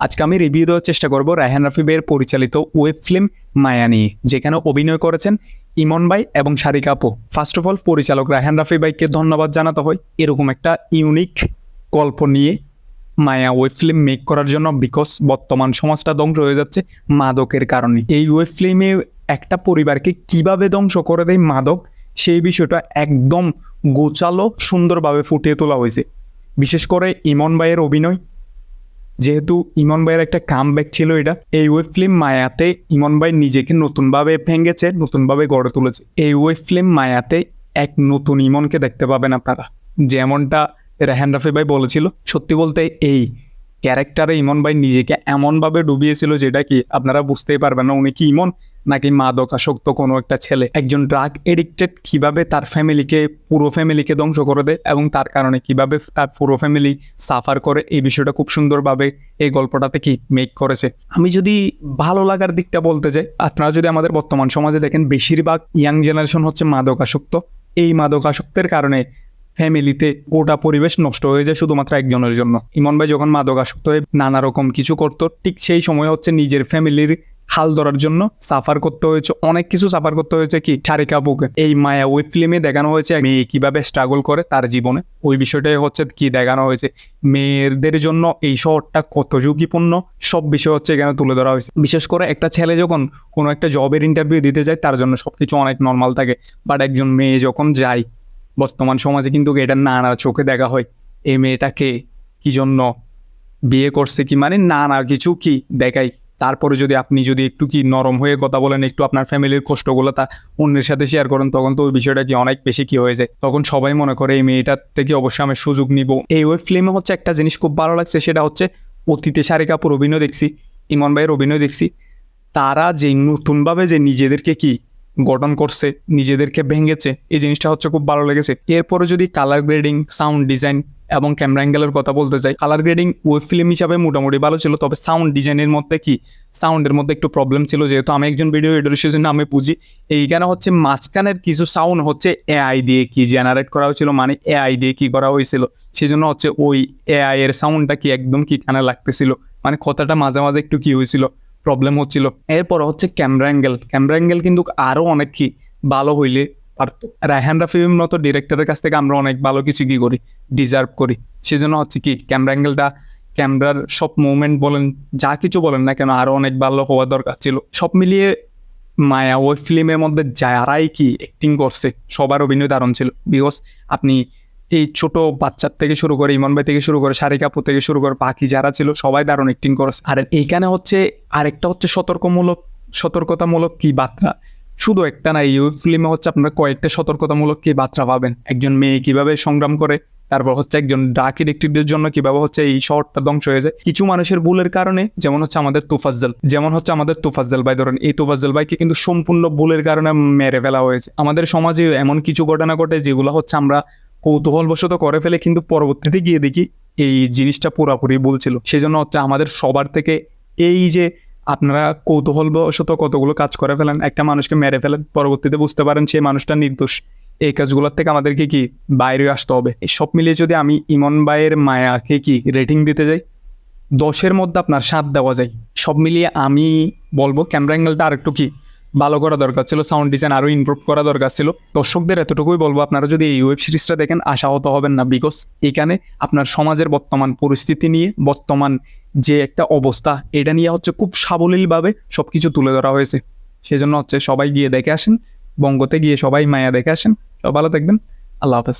আজকে আমি রিভিউ দেওয়ার চেষ্টা করব রায়হান রাফি ভাইয়ের পরিচালিত ওয়েব ফিল্ম মায়া নিয়ে, যেখানে অভিনয় করেছেন ইমন ভাই এবং সারিকা আপু। ফার্স্ট অফ অল পরিচালক রায়হান রাফি ভাইকে ধন্যবাদ জানাতে হয় এরকম একটা ইউনিক গল্প নিয়ে মায়া ওয়েব ফিল্ম মেক করার জন্য, বিকজ বর্তমান সমাজটা ধ্বংস হয়ে যাচ্ছে মাদকের কারণে। এই ওয়েব ফিল্মে একটা পরিবারকে কিভাবে ধ্বংস করে দেয় মাদক, সেই বিষয়টা একদম গোছালো সুন্দরভাবে ফুটিয়ে তোলা হয়েছে। বিশেষ করে ইমন ভাইয়ের অভিনয়, যেহেতু ইমন ভাইয়ের একটা কামব্যাক ছিল এটা। এই ওয়েব ফিল্ম মায়াতে ইমন ভাই নিজেকে নতুনভাবে ভেঙেছে, নতুনভাবে গড়ে তুলেছে। এই ওয়েব ফিল্ম মায়াতে এক নতুন ইমনকে দেখতে পাবেন আপনারা, যেমনটা রায়হান রাফি ভাই বলেছিল। সত্যি বলতে এই ক্যারেক্টারে ইমন ভাই নিজেকে এমনভাবে ডুবিয়েছিল যেটা কি আপনারা বুঝতেই পারবেন না উনি কি ইমন নাকি মাদকাসক্ত কোনো একটা ছেলে। একজন ড্রাগ এডিক্টেড কিভাবে তার পুরো ফ্যামিলিকে ধ্বংস করে দেয় এবং তার কারণে কিভাবে তার পুরো ফ্যামিলি সাফার করে, এই বিষয়টা খুব সুন্দরভাবে এই গল্পটাতে কি মেক করেছে। আমি যদি ভালো লাগার দিকটা বলতে চাই, আপনারা যদি আমাদের বর্তমান সমাজে দেখেন বেশিরভাগ ইয়াং জেনারেশন হচ্ছে মাদকাসক্ত। এই মাদকাসক্তের কারণে ফ্যামিলিতে গোটা পরিবেশ নষ্ট হয়ে যায় শুধুমাত্র একজনের জন্য। ইমন ভাই যখন মাদকাসক্ত হয়ে নানা রকম কিছু করতো, ঠিক সেই সময় হচ্ছে নিজের ফ্যামিলির হাল ধরার জন্য সাফার করতে হয়েছে, অনেক কিছু সাফার করতে হয়েছে কি সারিকা আপুকে। এই মায়া ওয়েব ফিল্মে দেখানো হয়েছে মেয়ে কিভাবে স্ট্রাগল করে তার জীবনে, ওই বিষয়টাই হচ্ছে কি দেখানো হয়েছে। মেয়েদের জন্য এই শহরটা কত ঝুঁকিপূর্ণ, সব বিষয় হচ্ছে এখানে তুলে ধরা হয়েছে। বিশেষ করে একটা ছেলে যখন কোনো একটা জবের ইন্টারভিউ দিতে যায় তার জন্য সবকিছু অনেক নর্মাল থাকে, বাট একজন মেয়ে যখন যায়, বর্তমান সমাজে কিন্তু এটা নানা চোখে দেখা হয়। এই মেয়েটাকে কি জন্য বিয়ে করছে, কি মানে নানা কিছু কি দেখায়। তারপরে যদি আপনি একটু কি নরম হয়ে কথা বলেন, একটু আপনার ফ্যামিলির কষ্টগুলো তা অন্যের সাথে শেয়ার করেন, তখন তো ওই বিষয়টা কি অনেক বেশি কি হয়ে যায়। তখন সবাই মনে করে এই মেয়েটার থেকে অবশ্যই আমি সুযোগ নিব। এই ওয়েব ফিল্মে হচ্ছে একটা জিনিস খুব ভালো লাগছে, সেটা হচ্ছে অতীতে সারিকা আপুর অভিনয় দেখছি, ইমন ভাইয়ের অভিনয় দেখছি, তারা যে নতুনভাবে যে নিজেদেরকে কি গঠন করছে, নিজেদেরকে ভেঙেছে, এই জিনিসটা হচ্ছে খুব ভালো লেগেছে। এরপরে যদি কালার গ্রেডিং, সাউন্ড ডিজাইন এবং ক্যামেরা অ্যাঙ্গেলের কথা বলতে চাই, কালার গ্রেডিং ওয়েব ফিল্ম হিসাবে মোটামুটি ভালো ছিল, তবে সাউন্ড ডিজাইনের মধ্যে সাউন্ডের মধ্যে একটু প্রবলেম ছিল। যেহেতু আমি একজন ভিডিও এডিটর জন্য আমি বুঝি, এইখানে হচ্ছে মাঝখানের কিছু সাউন্ড হচ্ছে এআই দিয়ে কি জেনারেট করা হয়েছিল, মানে এআই দিয়ে কি করা হয়েছিল, সেই জন্য হচ্ছে ওই এআই এর সাউন্ডটা কি একদম কি কানে লাগতেছিল, মানে কথাটা মাঝে মাঝে একটু কি হয়েছিল, প্রবলেম হচ্ছিল। এরপর হচ্ছে ক্যামেরা অ্যাঙ্গেল কিন্তু আরও অনেক কি ভালো হইলে পারতো। রায়হান রাফির মতো ডিরেক্টরের কাছ থেকে আমরা অনেক ভালো কিছু কি করি, ডিজার্ভ করি। সেজন্য হচ্ছে কি ক্যামেরা অ্যাঙ্গেলটা, ক্যামেরার সব মুভমেন্ট বলেন, যা কিছু বলেন না কেন, আরও অনেক ভালো হওয়া দরকার ছিল। সব মিলিয়ে মায়া ওই ফিল্মের মধ্যে যারাই কি অ্যাক্টিং করছে সবার অভিনয় দারুণ ছিল। বিকজ আপনি এই ছোট বাচ্চার থেকে শুরু করে ইমন ভাই থেকে শুরু করে সারিকা আপু থেকে শুরু করে বাকি যারা ছিল সবাই দারুণ অ্যাক্টিং করেছে। আর এইখানে হচ্ছে আরেকটা হচ্ছে সতর্কতামূলক কি বার্তা, শুধু একটা না, এই ফিল্মে হচ্ছে আপনারা কয়েকটা সতর্কতামূলক কি বার্তা পাবেন। একজন মেয়ে কিভাবে সংগ্রাম করে, তারপর হচ্ছে একজন ড্রাগ এডিক্টেডদের জন্য কিভাবে হচ্ছে এই শহরটা ধ্বংস হয়ে যায় কিছু মানুষের ভুলের কারণে। যেমন হচ্ছে আমাদের তোফাজ্জল ভাই, ধরেন এই তোফাজ্জল ভাইকে কিন্তু সম্পূর্ণ ভুলের কারণে মেরে ফেলা হয়েছে। আমাদের সমাজে এমন কিছু ঘটনা ঘটে যেগুলো হচ্ছে আমরা কৌতূহলবশত করে ফেলে, কিন্তু পরবর্তীতে গিয়ে দেখি এই জিনিসটা পুরোপুরি ভুল ছিল। সেজন্য হচ্ছে আমাদের সবার থেকে এই যে আপনারা কৌতূহলবশত কতগুলো কাজ করে ফেলেন, একটা মানুষকে মেরে ফেলেন, পরবর্তীতে বুঝতে পারেন সেই মানুষটা নির্দোষ, এই কাজগুলোর থেকে আমাদেরকে কি বাইরে আসতে হবে। সব মিলিয়ে যদি আমি ইমন ভাইয়ের মায়াকে কি রেটিং দিতে যাই, 10-এর মধ্যে আপনার 7 দেওয়া যায়। সব মিলিয়ে আমি বলবো ক্যামেরা অ্যাঙ্গেলটা আরেকটু কি ভালো করা দরকার ছিল, সাউন্ড ডিজাইন আরও ইমপ্রুভ করা দরকার ছিল। দর্শকদের এতটুকুই বলবো, আপনারা যদি এই ওয়েব সিরিজটা দেখেন আশাহত হবেন না, বিকজ এখানে আপনার সমাজের বর্তমান পরিস্থিতি নিয়ে, বর্তমান যে একটা অবস্থা, এটা নিয়ে হচ্ছে খুব সাবলীলভাবে সব কিছু তুলে ধরা হয়েছে। সেজন্য হচ্ছে সবাই গিয়ে দেখে আসেন, বঙ্গতে গিয়ে সবাই মায়া দেখে আসেন। সব ভালো থাকবেন, আল্লাহ হাফেজ।